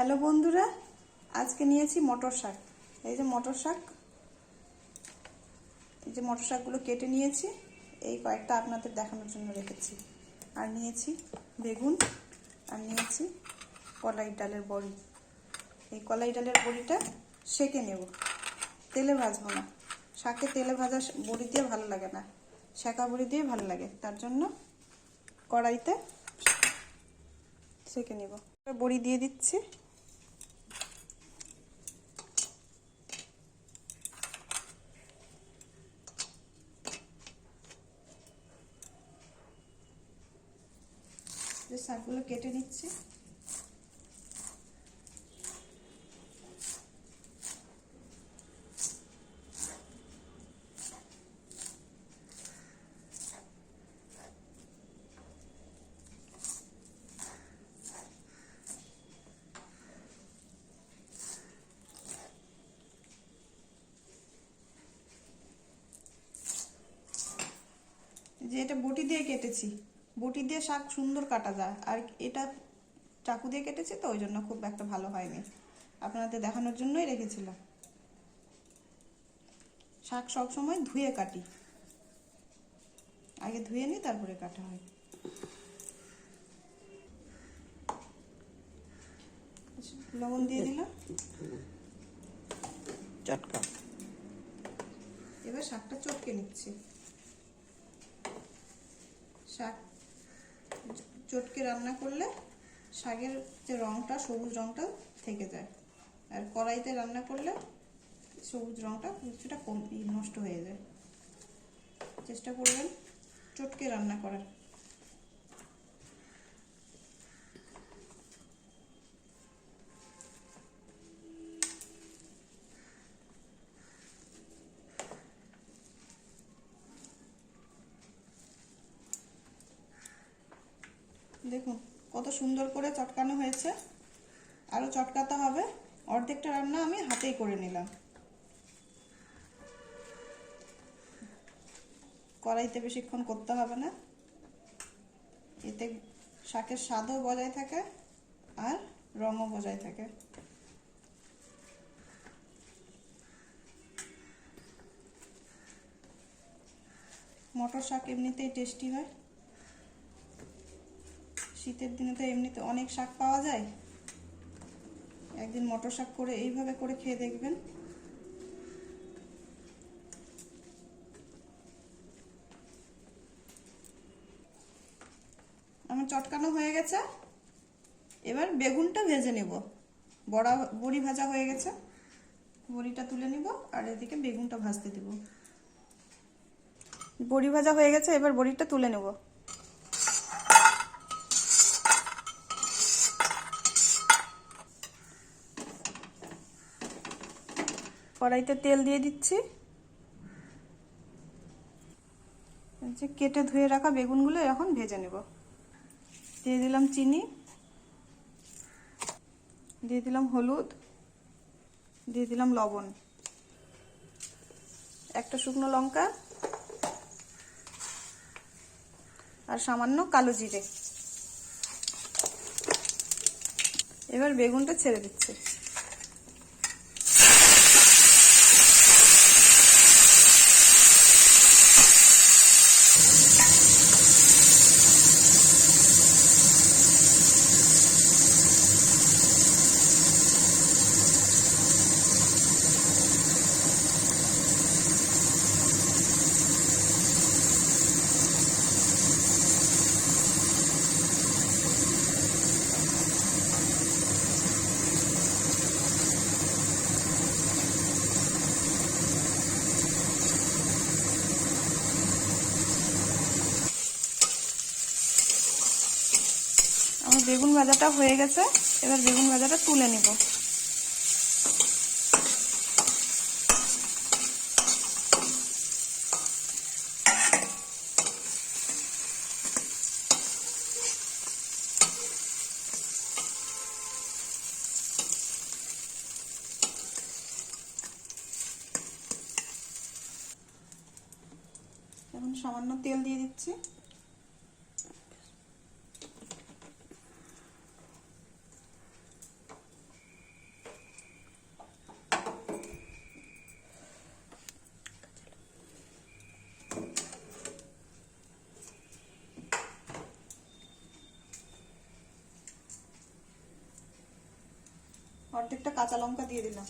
Hello বন্ধুরা, আজকে নিয়েছি মটর শাক। এই যে মটর শাকগুলো কেটে নিয়েছি। এই কয়েকটা আপনাদের দেখানোর জন্য রেখেছি। আর নিয়েছি বেগুন, আর নিয়েছি কলাই ডালের বড়ি। এই কলাই ডালের বড়িটা সেঁকে নেব, তেলে ভাজবো না। শাকে তেলে ভাজা বড়ি দিয়ে ভালো লাগে না, সেঁকা বড়ি দিয়ে ভালো লাগে। তার জন্য কড়াইতে সেঁকে নেব। বড়ি দিয়ে দিচ্ছি। শাকগুলো কেটে নিচ্ছি। যে এটা বটি দিয়ে কেটেছি, বটি দিয়ে শাক সুন্দর কাটা যায়, আর এটা চাকু দিয়ে কেটেছি তো ওই জন্য খুব একটা ভালো হয়নি। আপনাদের দেখানোর জন্যই রেখেছিলাম। শাক সব সময় ধুয়ে কাটি, আগে ধুয়ে নিই তারপরে কাটা হয়। লবণ দিয়ে দিলাম, চটকা। এবার শাকটা চটকে নিচ্ছি। শাক চটকে রান্না করলে শাকের যে রঙটা, সবুজ রঙটা থেকে যায়। আর কড়াইতে রান্না করলে সবুজ রঙটা কিছুটা কম নষ্ট হয়ে যায়। চেষ্টা করবেন চটকে রান্না করার। দেখুন কত সুন্দর করে চটকানো হয়েছে। আরো চটকাতে হবে। অর্ধেকটা রান্না আমি হাতেই করে নিলাম, কড়াইতে বেশিক্ষণ করতে হবে না। এতে শাকের স্বাদও বজায় থাকে আর রঙও বজায় থাকে। মটর শাক এমনিতেই টেস্টি হয়। শীতের দিনে তো এমনিতে অনেক শাক পাওয়া যায়। একদিন মটর শাক করে এইভাবে করে খেয়ে দেখবেন। আমার চটকানো হয়ে গেছে। এবার বেগুনটা ভেজে নেব। বড়ি ভাজা হয়ে গেছে, বড়িটা তুলে নিব আর এদিকে বেগুনটা ভাজতে দেব। বড়ি ভাজা হয়ে গেছে, এবার বড়িটা তুলে নেব। কড়াইতে তেল দিয়ে দিচ্ছি। যে কেটে ধুয়ে রাখা বেগুনগুলো এখন ভেজে নেব। দিয়ে দিলাম চিনি, দিয়ে দিলাম হলুদ, দিয়ে দিলাম লবণ, একটা শুকনো লঙ্কা আর সামান্য কালো জিরে। এবার বেগুনটা ছেড়ে দিচ্ছি। আমার বেগুন ভাজাটা হয়ে গেছে, এবার বেগুন ভাজাটা তুলে নিব। এখন সামান্য তেল দিয়ে দিচ্ছি। অর্ধেকটা কাঁচা লঙ্কা দিয়ে দিলাম।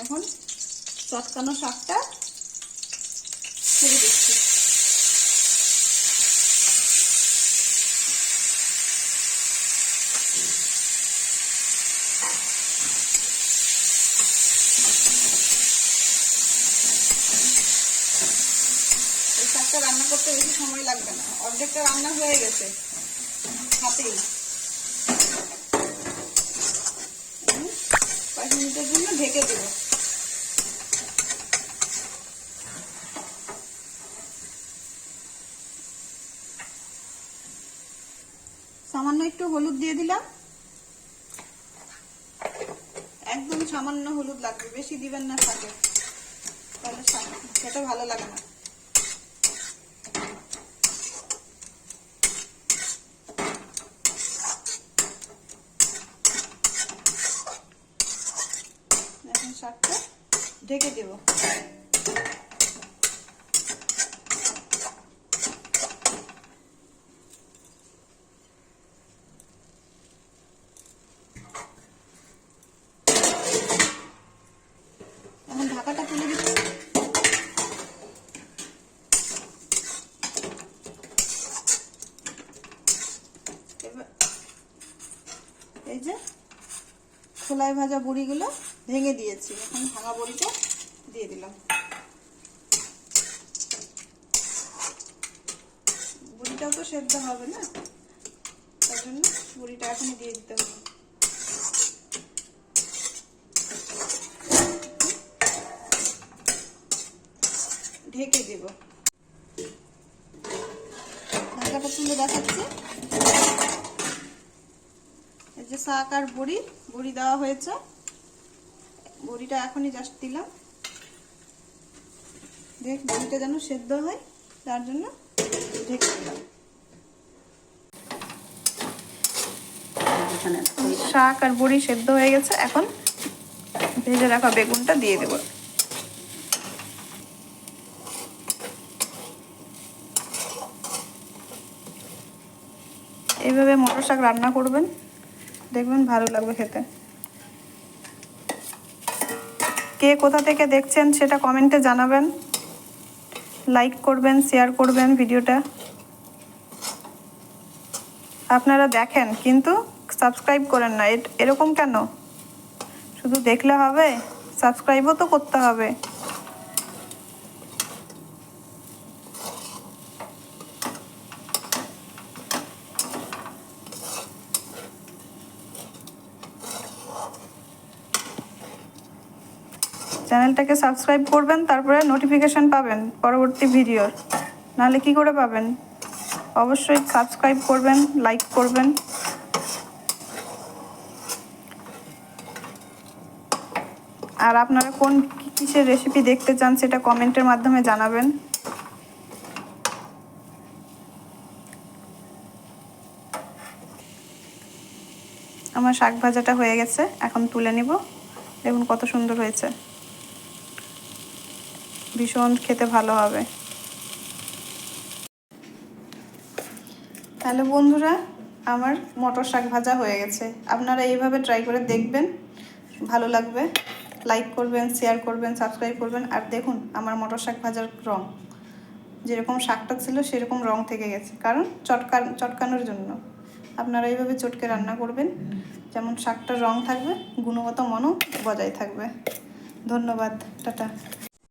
এখন চটকানো শাকটা ছেড়ে দিচ্ছি। এই শাকটা রান্না করতে বেশি সময় লাগবে না, অর্ধেকটা রান্না হয়ে গেছে হাতেই। 5 মিনিটের জন্য ঢেকে দেবো। সামান্য একটু হলুদ দিয়ে দিলাম, একদম সামান্য হলুদ লাগবে, বেশি দিবেন না শাকে, তাহলে শাক খেতে ভালো লাগে না। এখন শাকটা ঢেকে দেব। এখন ঢাকাটা তুলে দিচ্ছি। এবার এই যে খোলায় ভাজা বড়িগুলো ভেঙে দিয়েছি, এখন ভাঙা বড়িটা দিয়ে দিলাম। বড়িটাও তো সেদ্ধ হবে না, তার জন্য বড়িটা এখনই দিয়ে দিতে হবে। ঢেকে দেব। ঢাকাটা তুলে দেখাচ্ছি। এই যে শাক আর বড়ি দেওয়া হয়েছে, বড়িটা এখনই জাস্ট দিলাম। দেখ বড়িটা যেন সেদ্ধ হয়, তার জন্য ঢেকে দিলাম। শাক আর বড়ি সেদ্ধ হয়ে গেছে, এখন ভেজে রাখা বেগুনটা দিয়ে দেব। এইভাবে মটর শাক রান্না করবেন, দেখবেন ভালো লাগবে খেতে। কে কোথা থেকে দেখছেন সেটা কমেন্টে জানাবেন, লাইক করবেন, শেয়ার করবেন ভিডিওটা। আপনারা দেখেন কিন্তু সাবস্ক্রাইব করেন না, এরকম কেন? শুধু দেখলে হবে? সাবস্ক্রাইবও তো করতে হবে। চ্যানেলটাকে সাবস্ক্রাইব করবেন, তারপরে নোটিফিকেশন পাবেন পরবর্তী ভিডিওর, নাহলে কি করে পাবেন? অবশ্যই সাবস্ক্রাইব করবেন, লাইক করবেন। আর আপনারা কোন কিসের রেসিপি দেখতে চান সেটা কমেন্টের মাধ্যমে জানাবেন। আমার শাক ভাজাটা হয়ে গেছে, এখন তুলে নিব। দেখুন কত সুন্দর হয়েছে, ভীষণ খেতে ভালো হবে। হ্যালো বন্ধুরা, আমার মটর শাক ভাজা হয়ে গেছে। আপনারা এইভাবে ট্রাই করে দেখবেন, ভালো লাগবে। লাইক করবেন, শেয়ার করবেন, সাবস্ক্রাইব করবেন। আর দেখুন আমার মটর শাক ভাজার রং, যেরকম শাকটা ছিল সেরকম রং থেকে গেছে, কারণ চটকানোর জন্য। আপনারা এইভাবে চটকে রান্না করবেন, যেমন শাকটার রং থাকবে, গুণগত মানও বজায় থাকবে। ধন্যবাদ, টাটা।